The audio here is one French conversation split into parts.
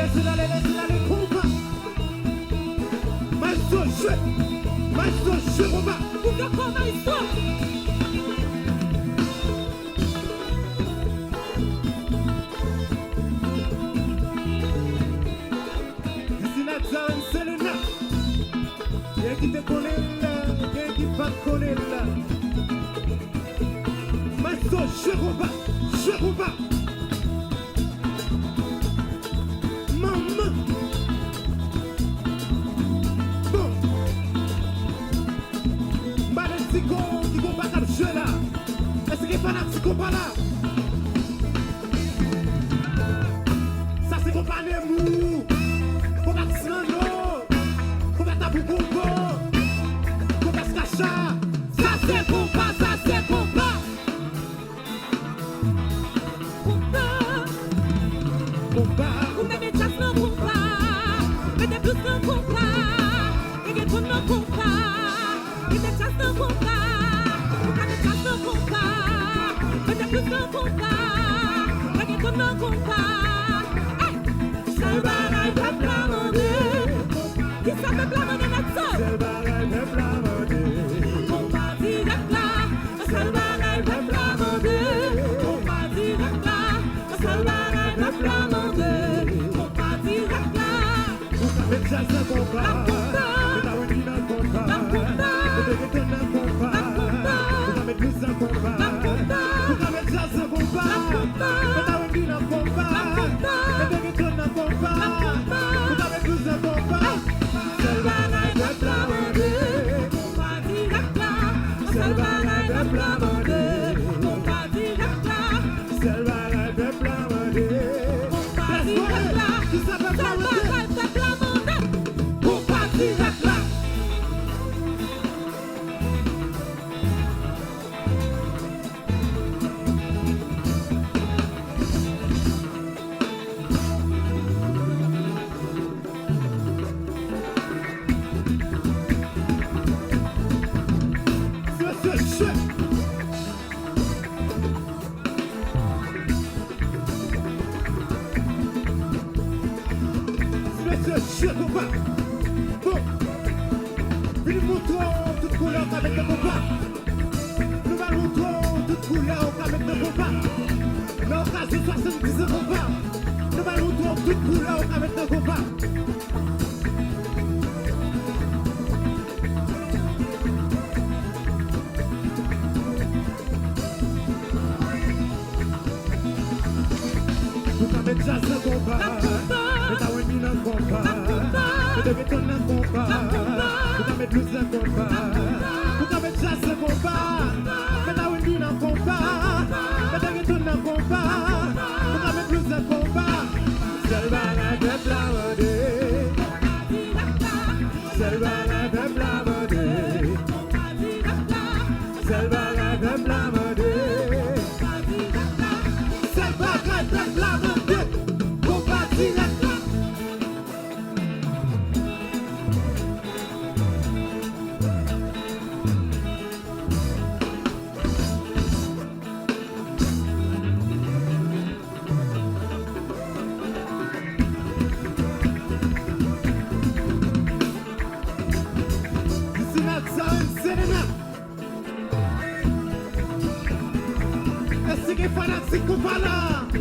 laissez-la aller, combat. Maestro, je combat. Pour que comme maestro. Selena, y'a qui te connaît là, y'a qui pas te connaît là. Maestro, je combat. Maman. Bon. Balestico, qui combat comme jeu là. Est-ce qu'il y a pas qui combat là? Ça c'est combat de mou. Combat de Sano. Combat de Bougongo. Combat de Skacha. Ça c'est combat. Vous mettez des chasses dans le combat, mettez plus dans le combat, et des bonnes dans le combat, et des chasses dans le combat, vous mettez des chasses dans le combat, mettez plus dans le combat, et des bonnes dans le combat. C'est bagaille peuple amandé, qui ça peuple amandé notre sol? C'est bagaille peuple amandé. Combat direct là, c'est bagaille peuple amandé, combat direct là, c'est bagaille peuple amandé. Met jazz dans combat, met Wendy dans combat, met reggaeton dans combat, met blues dans combat, met jazz dans combat, met Wendy dans combat, met reggaeton dans combat, met blues dans combat. C'est le bagaille peuple amandé, Combat direct là, c'est le bagaille peuple amandé, combat direct là, c'est le bagaille peuple amandé. combat direct là, Qui s'appelle peuple amandé? Je combat. Bon, une moto, toute couleur avec le combat. Nous allons moto, toute couleur avec le combat. L'occasion 70 de combat. Nous allons moto, toute couleur avec le combat. Vous avez jazz le combat. Met Wendy dans combat, met reggaeton dans combat, vous avez blues dans combat, vous avez jazz dans combat, met Wendy dans combat, met reggaeton dans combat, vous avez blues dans combat. C'est le bagaille peuple amandé, c'est le bagaille peuple amandé, c'est le bagaille peuple amandé, c'est le bagaille peuple amandé, combat direct. Est-ce que fanatique ou pas là? Si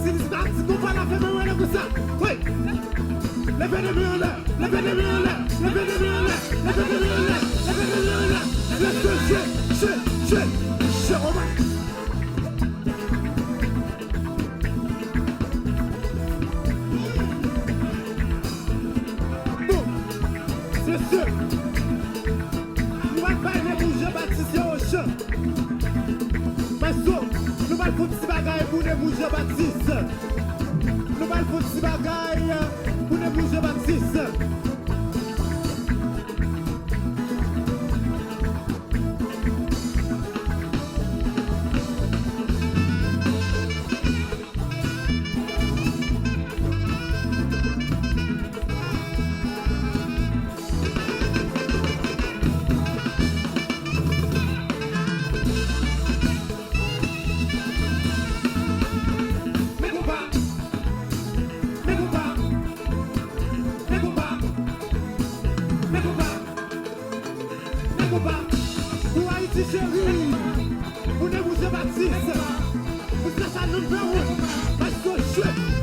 c'est fanatique ou pas là, fais-moi le coup ça. Oui. Levez les mains là, levez les mains là, levez les mains là, levez les mains là, levez les mains là. Je Romain. Bon, c'est sûr. Nous allons faire les bouges baptisés au champ. Maestro, nous allons faire des bagailles pour les bouges baptisés. Nous allons faire des bagailles pour les bouges baptisés. combat. Pour Haïti chérie, pour ne vous Baptiste, pour que ça nous fait parce que je suis.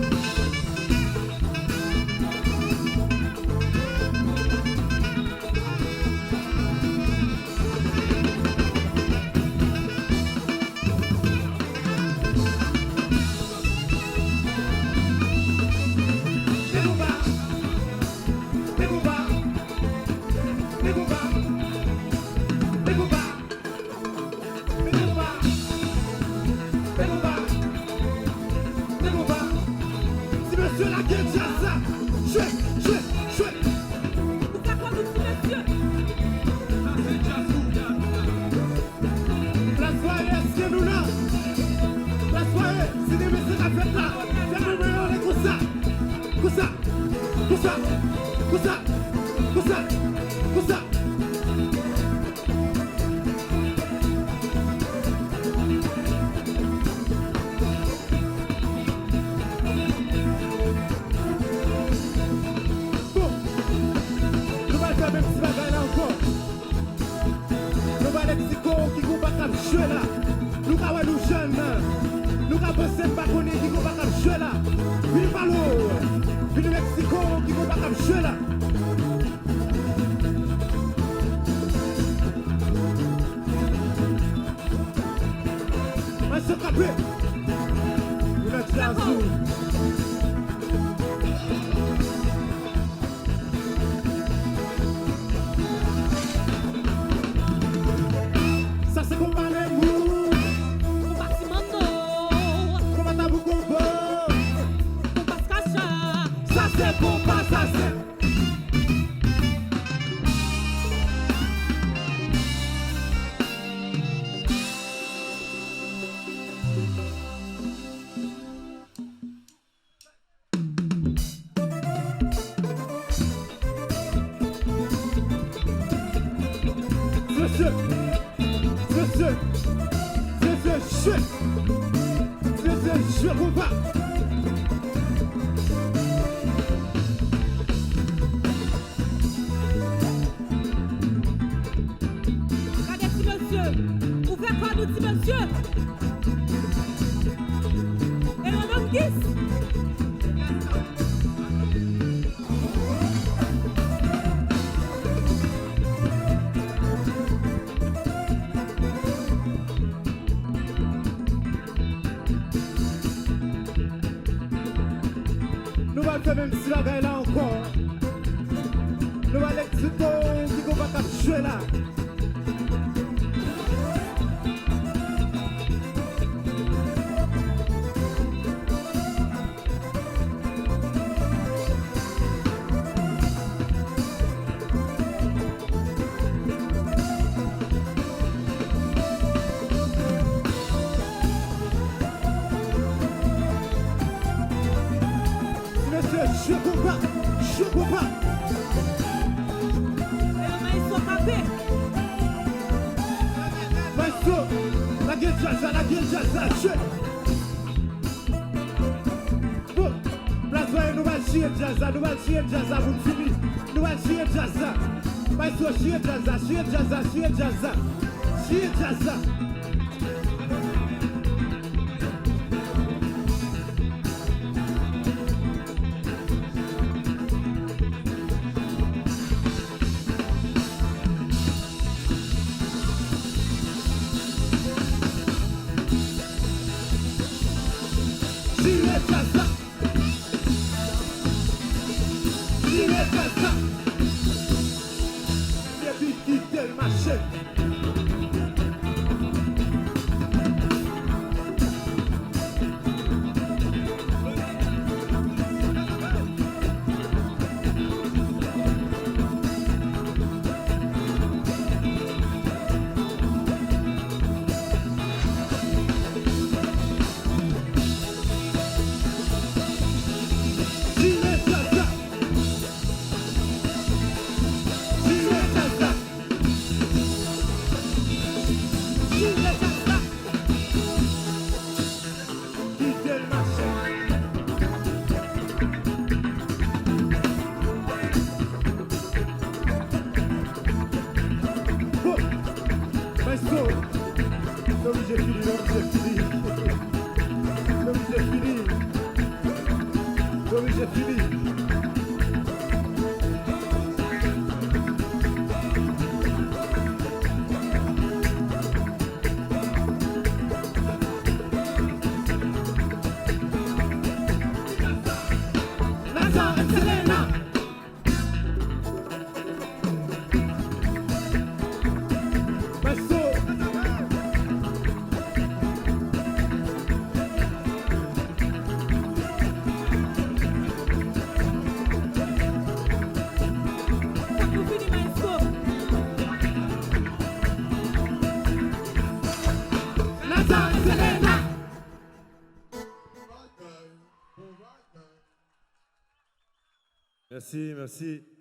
Même si la gagne là encore, nous allons qui va pas jouer là. Je comprends. Maestro, la gueule jazz, bon, place nous allons chier jazz, vous finissez. Nous allons chier jazz. Maestro, chier jazz. j'ai fini, l'homme j'ai fini. L'homme j'ai fini. L'homme j'ai fini. Nasa and Selena. Maestro. Sakufini maestro. Nasa and Selena. Merci, merci.